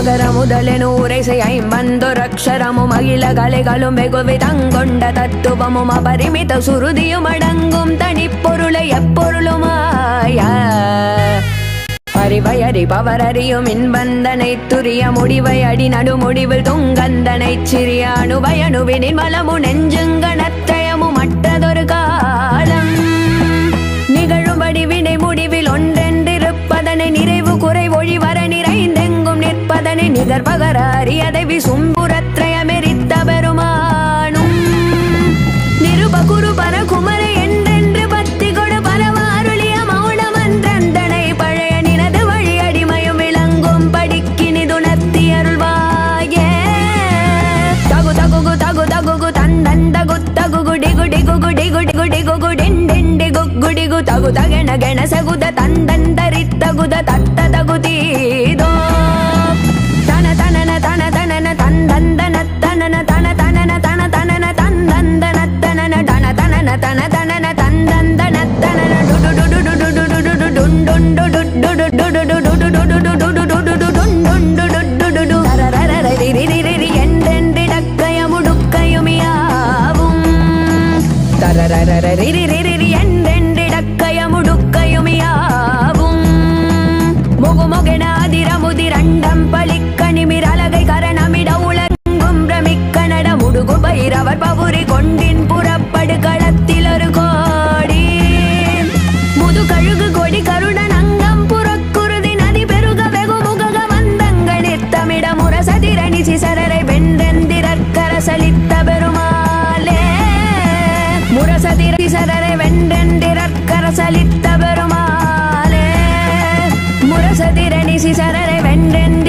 மகர முதலெனூரைசை ஐம்பந்தொரக்ஷரமும் அகில கலைகளும் வெகுவிதங்கொண்ட தத்துவமும் அபரிமித சுருதியும் அடங்கும் தனிப்பொருளை எப்பொருளுமாய அறிவையறி பவரறியும் இன்பந்தனை துரிய முடிவை அடி நடுமுடிவில் துங்கந்தனை சிறிய அணுவயணுவினின் மலமு நெஞ்சுங்கணத்தயமும் மற்றதொரு காலம் நிகழும்படி வினை முடிவில் ஒன்றென்றிருப்பதனை நிறைவு குறை ஒழிவர நிறைந்தெங்கும் நிற்பதனை நிகர்பகர அறியதை விசும்புரத்ரயமெரித்த பெருமானும் நிருபகுரு பரகுமர என்றென்று பக்தி கொடு பரவாருளிய மௌனமன்றந்தனை பழைய நினது வழி அடிமையும் விளங்கும் படிக்கினிதுணர்த்தி அருள்வாயே தகு தகுகு தகு தகுகு தந்தந்தகு தகுகு டிகு டிகுகு டிகு டிகு டிகுகு டிண்டிண்டி குகுடிகு தகு தகென கென சகுத தந்தந்தரித்தகுத தத்த தகுதீதோ தன தனன தன தனன தந்தந்தன தனன தன தனன தன தனன தந்தந்தன தனன தன தனன தன தனன தந்தந்தன தனன டுடு டுடு டுடு டுடு டுடு டுண்டு டுடு டுடு டுடு டுடு டுடு டுடு டுடு டுண்டு டுடு டுடு ரரரரிரிரிரி என்றென்றிடக்கயமுடுக்கயுமியாவும் தரரரரிரிரிரி என்றென்றிடக்கயமுடுக்கயுமியாவும் முகுமுகெனாதிரமுதிரண்டம் பலிக்க நிமிரலகை கரணமிட உலங்கும் பிரமிக்க நட முடுகு பைரவர் பவுரி கொண்டின் புறப்படு களத்தில் ஒரு கோடி முது கழுகு கொடி கருடன் அங்கம் புறக்குருதி நதி பெருக வெகு முகக வந்தங்களிர் தமிட முரசதிரணி சிசரரை வென்றெந்திரற்கரசலித்த பெருமாளே முரசதிரணி சரரை வென்றெந்திரற்கரசலித்த பெருமாளே முரசதிரணி சிசரரை வென்றென்